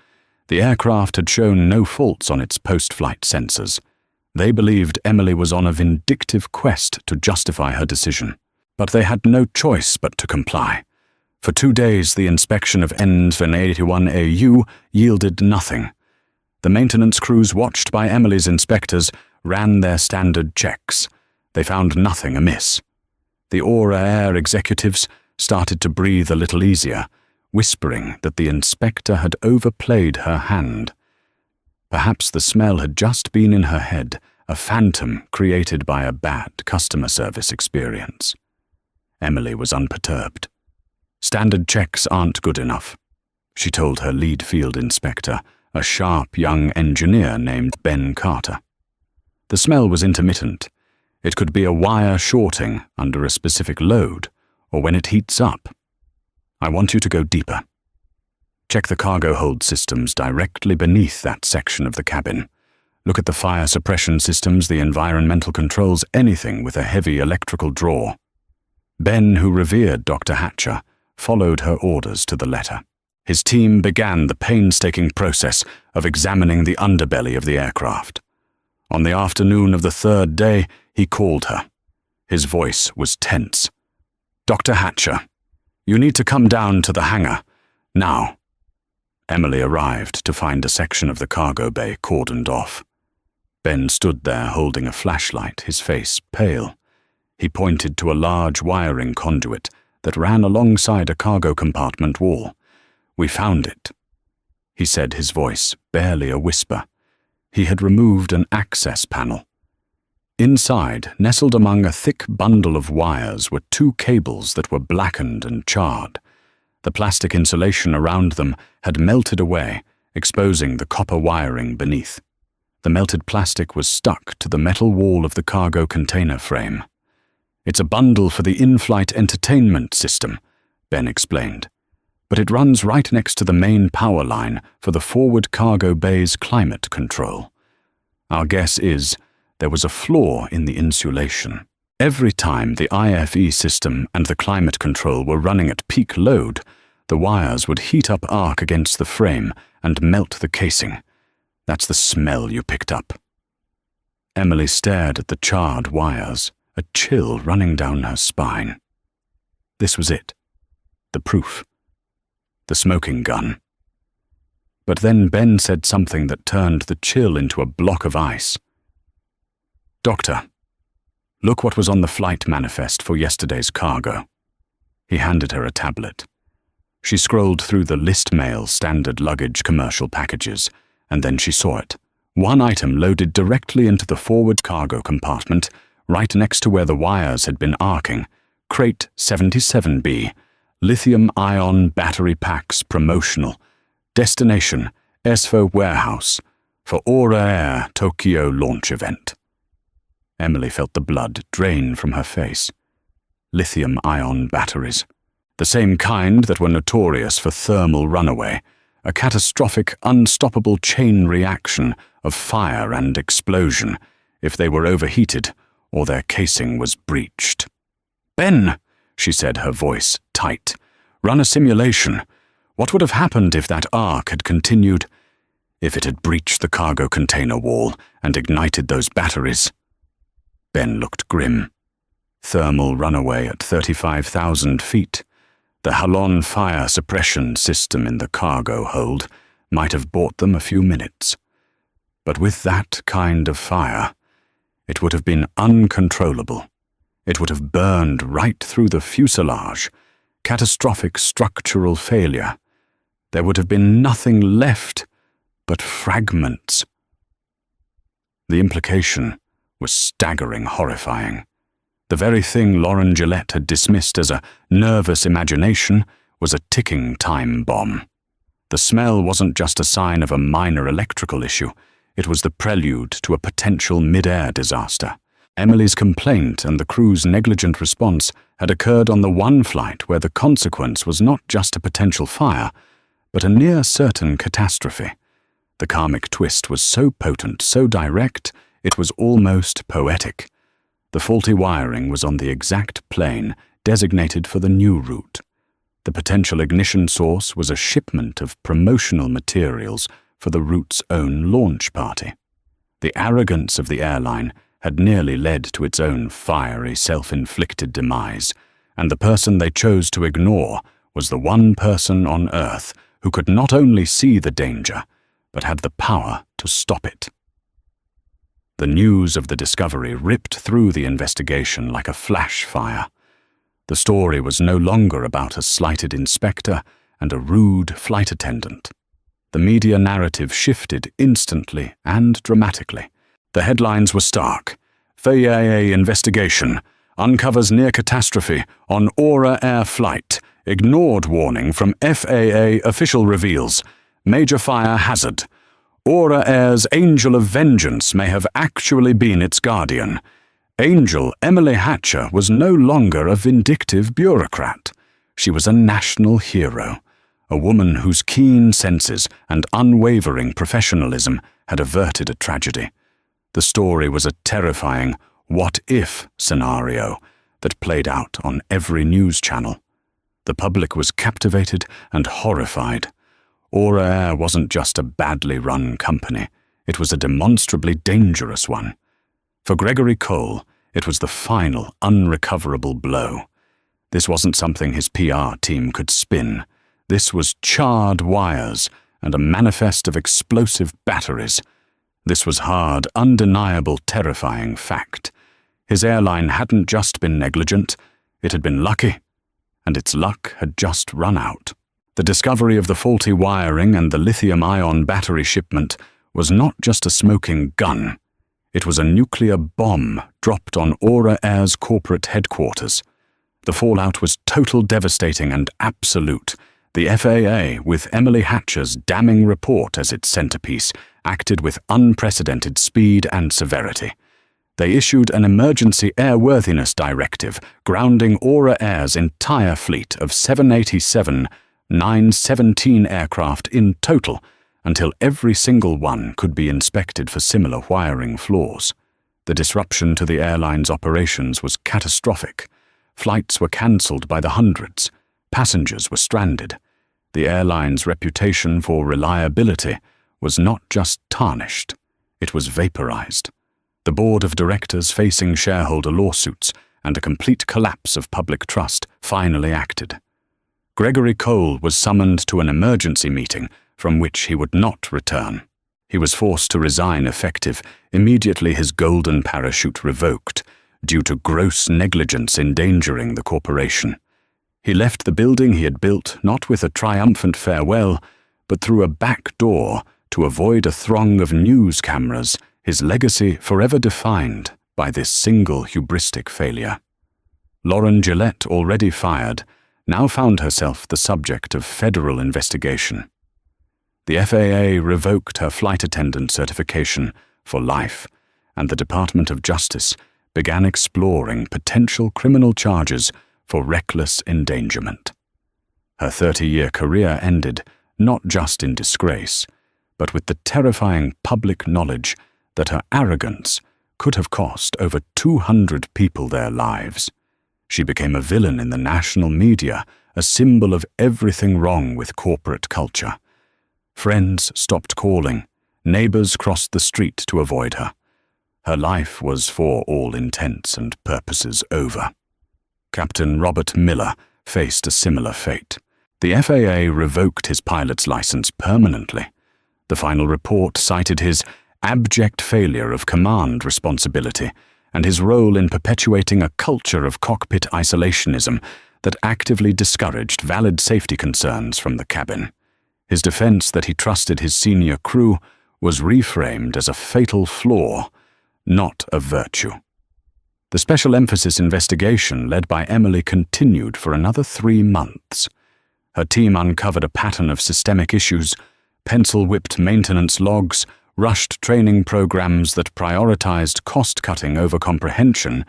Speaker 1: The aircraft had shown no faults on its post-flight sensors. They believed Emily was on a vindictive quest to justify her decision. But they had no choice but to comply. For 2 days, the inspection of N781AU yielded nothing. The maintenance crews watched by Emily's inspectors ran their standard checks. They found nothing amiss. The Aura Air executives started to breathe a little easier, whispering that the inspector had overplayed her hand. Perhaps the smell had just been in her head, a phantom created by a bad customer service experience. Emily was unperturbed. "Standard checks aren't good enough," she told her lead field inspector, a sharp young engineer named Ben Carter. The smell was intermittent. It could be a wire shorting under a specific load, or when it heats up. "I want you to go deeper. Check the cargo hold systems directly beneath that section of the cabin. Look at the fire suppression systems, the environmental controls, anything with a heavy electrical draw." Ben, who revered Dr. Hatcher, followed her orders to the letter. His team began the painstaking process of examining the underbelly of the aircraft. On the afternoon of the third day, he called her. His voice was tense. "Dr. Hatcher, you need to come down to the hangar, now." Emily arrived to find a section of the cargo bay cordoned off. Ben stood there holding a flashlight, his face pale. He pointed to a large wiring conduit that ran alongside a cargo compartment wall. "We found it," he said, his voice barely a whisper. He had removed an access panel. Inside, nestled among a thick bundle of wires, were two cables that were blackened and charred. The plastic insulation around them had melted away, exposing the copper wiring beneath. The melted plastic was stuck to the metal wall of the cargo container frame. "It's a bundle for the in-flight entertainment system," Ben explained, "but it runs right next to the main power line for the forward cargo bay's climate control. Our guess is there was a flaw in the insulation. Every time the IFE system and the climate control were running at peak load, the wires would heat up arc against the frame and melt the casing. That's the smell you picked up." Emily stared at the charred wires, a chill running down her spine. This was it. The proof. The smoking gun. But then Ben said something that turned the chill into a block of ice. "Doctor, look what was on the flight manifest for yesterday's cargo." He handed her a tablet. She scrolled through the list mail standard luggage commercial packages, and then she saw it. One item loaded directly into the forward cargo compartment, right next to where the wires had been arcing. Crate 77B, lithium-ion battery packs promotional. Destination, ESFO warehouse, for Aura Air Tokyo launch event. Emily felt the blood drain from her face. Lithium-ion batteries. The same kind that were notorious for thermal runaway, a catastrophic, unstoppable chain reaction of fire and explosion if they were overheated or their casing was breached. "Ben," she said, her voice tight, "run a simulation. What would have happened if that arc had continued? If it had breached the cargo container wall and ignited those batteries?" Ben looked grim. Thermal runaway at 35,000 feet. The Halon fire suppression system in the cargo hold might have bought them a few minutes. But with that kind of fire, it would have been uncontrollable. It would have burned right through the fuselage. Catastrophic structural failure. There would have been nothing left but fragments. The implication was staggering, horrifying. The very thing Lauren Gillette had dismissed as a nervous imagination was a ticking time bomb. The smell wasn't just a sign of a minor electrical issue. It was the prelude to a potential mid-air disaster. Emily's complaint and the crew's negligent response had occurred on the one flight where the consequence was not just a potential fire, but a near-certain catastrophe. The karmic twist was so potent, so direct, it was almost poetic. The faulty wiring was on the exact plane designated for the new route. The potential ignition source was a shipment of promotional materials for the route's own launch party. The arrogance of the airline had nearly led to its own fiery, self-inflicted demise, and the person they chose to ignore was the one person on Earth who could not only see the danger, but had the power to stop it. The news of the discovery ripped through the investigation like a flash fire. The story was no longer about a slighted inspector and a rude flight attendant. The media narrative shifted instantly and dramatically. The headlines were stark. FAA investigation uncovers near catastrophe on Aura Air flight. Ignored warning from FAA official reveals. Major fire hazard. Aura Air's Angel of Vengeance may have actually been its guardian. Angel Emily Hatcher was no longer a vindictive bureaucrat. She was a national hero, a woman whose keen senses and unwavering professionalism had averted a tragedy. The story was a terrifying what-if scenario that played out on every news channel. The public was captivated and horrified. Aura Air wasn't just a badly run company, it was a demonstrably dangerous one. For Gregory Cole, it was the final, unrecoverable blow. This wasn't something his PR team could spin. This was charred wires and a manifest of explosive batteries. This was hard, undeniable, terrifying fact. His airline hadn't just been negligent, it had been lucky, and its luck had just run out. The discovery of the faulty wiring and the lithium-ion battery shipment was not just a smoking gun. It was a nuclear bomb dropped on Aura Air's corporate headquarters. The fallout was total, devastating, and absolute. The FAA, with Emily Hatcher's damning report as its centerpiece, acted with unprecedented speed and severity. They issued an emergency airworthiness directive, grounding Aura Air's entire fleet of 787-917 aircraft in total, until every single one could be inspected for similar wiring flaws. The disruption to the airline's operations was catastrophic. Flights were cancelled by the hundreds. Passengers were stranded. The airline's reputation for reliability was not just tarnished, it was vaporized. The board of directors, facing shareholder lawsuits and a complete collapse of public trust, finally acted. Gregory Cole was summoned to an emergency meeting from which he would not return. He was forced to resign effective, immediately his golden parachute revoked, due to gross negligence endangering the corporation. He left the building he had built not with a triumphant farewell, but through a back door to avoid a throng of news cameras, his legacy forever defined by this single hubristic failure. Lauren Gillette, already fired, now found herself the subject of federal investigation. The FAA revoked her flight attendant certification for life, and the Department of Justice began exploring potential criminal charges for reckless endangerment. Her 30-year career ended not just in disgrace, but with the terrifying public knowledge that her arrogance could have cost over 200 people their lives. She became a villain in the national media, a symbol of everything wrong with corporate culture. Friends stopped calling, neighbors crossed the street to avoid her. Her life was, for all intents and purposes, over. Captain Robert Miller faced a similar fate. The FAA revoked his pilot's license permanently. The final report cited his abject failure of command responsibility and his role in perpetuating a culture of cockpit isolationism that actively discouraged valid safety concerns from the cabin. His defense that he trusted his senior crew was reframed as a fatal flaw, not a virtue. The special emphasis investigation led by Emily continued for another 3 months. Her team uncovered a pattern of systemic issues, pencil-whipped maintenance logs, rushed training programs that prioritized cost-cutting over comprehension,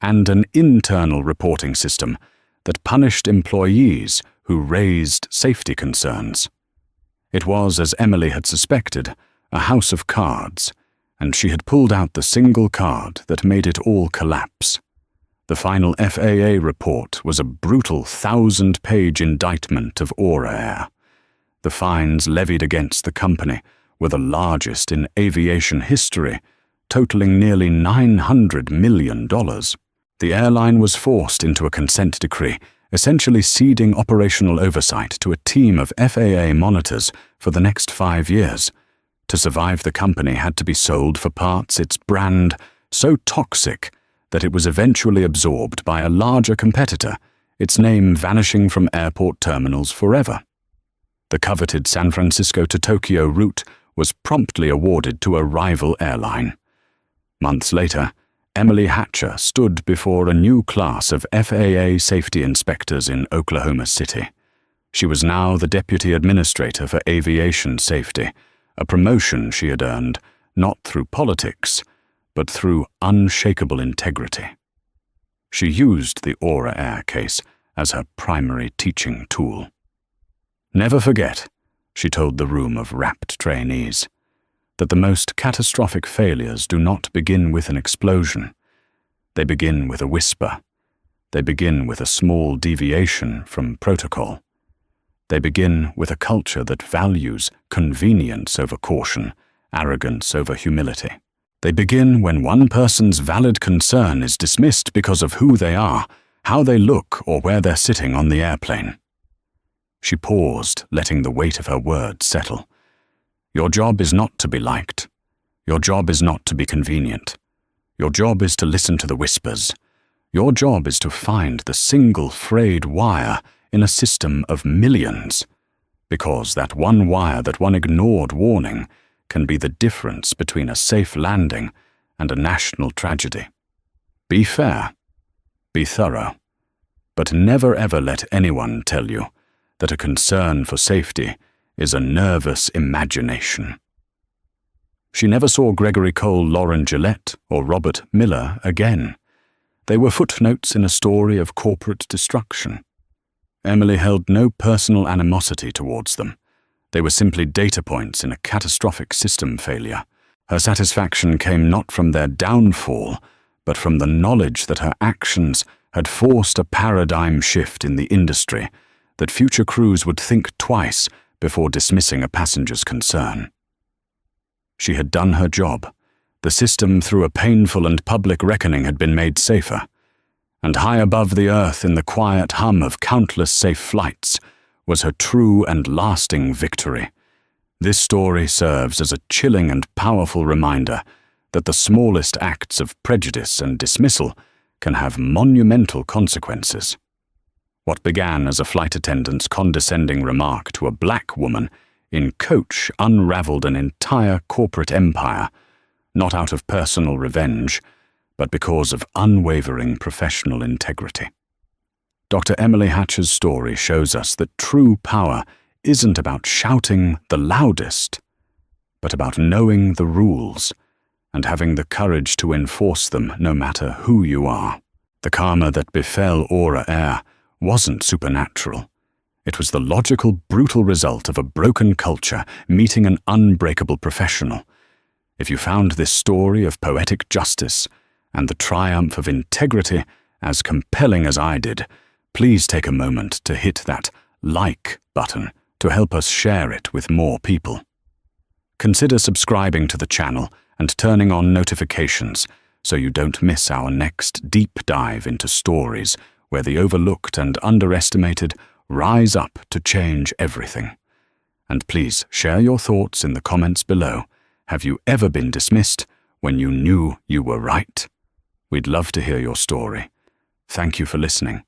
Speaker 1: and an internal reporting system that punished employees who raised safety concerns. It was, as Emily had suspected, a house of cards, and she had pulled out the single card that made it all collapse. The final FAA report was a brutal 1,000-page indictment of Aura Air. The fines levied against the company were the largest in aviation history, totaling nearly $900 million. The airline was forced into a consent decree, essentially ceding operational oversight to a team of FAA monitors for the next 5 years. To survive, the company had to be sold for parts its brand so toxic that it was eventually absorbed by a larger competitor, its name vanishing from airport terminals forever. The coveted San Francisco to Tokyo route was promptly awarded to a rival airline. Months later, Emily Hatcher stood before a new class of FAA safety inspectors in Oklahoma City. She was now the Deputy Administrator for Aviation Safety, a promotion she had earned not through politics, but through unshakable integrity. She used the Aura Air case as her primary teaching tool. "Never forget," she told the room of rapt trainees, "that the most catastrophic failures do not begin with an explosion. They begin with a whisper. They begin with a small deviation from protocol. They begin with a culture that values convenience over caution, arrogance over humility. They begin when one person's valid concern is dismissed because of who they are, how they look, or where they're sitting on the airplane." She paused, letting the weight of her words settle. "Your job is not to be liked. Your job is not to be convenient. Your job is to listen to the whispers. Your job is to find the single frayed wire in a system of millions, because that one wire, that one ignored warning, can be the difference between a safe landing and a national tragedy. Be fair, be thorough, but never ever let anyone tell you that a concern for safety is a nervous imagination. She never saw Gregory Cole, Lauren Gillette, or Robert Miller again. They were footnotes in a story of corporate destruction. Emily held no personal animosity towards them. They were simply data points in a catastrophic system failure. Her satisfaction came not from their downfall, but from the knowledge that her actions had forced a paradigm shift in the industry, that future crews would think twice before dismissing a passenger's concern. She had done her job. The system, through a painful and public reckoning, had been made safer. And high above the earth, in the quiet hum of countless safe flights, was her true and lasting victory. This story serves as a chilling and powerful reminder that the smallest acts of prejudice and dismissal can have monumental consequences. What began as a flight attendant's condescending remark to a black woman in coach unraveled an entire corporate empire, not out of personal revenge, but because of unwavering professional integrity. Dr. Emily Hatcher's story shows us that true power isn't about shouting the loudest, but about knowing the rules and having the courage to enforce them no matter who you are. The karma that befell Aura Air wasn't supernatural. It was the logical, brutal result of a broken culture meeting an unbreakable professional. If you found this story of poetic justice and the triumph of integrity as compelling as I did, please take a moment to hit that like button to help us share it with more people. Consider subscribing to the channel and turning on notifications so you don't miss our next deep dive into stories where the overlooked and underestimated rise up to change everything. And please share your thoughts in the comments below. Have you ever been dismissed when you knew you were right? We'd love to hear your story. Thank you for listening.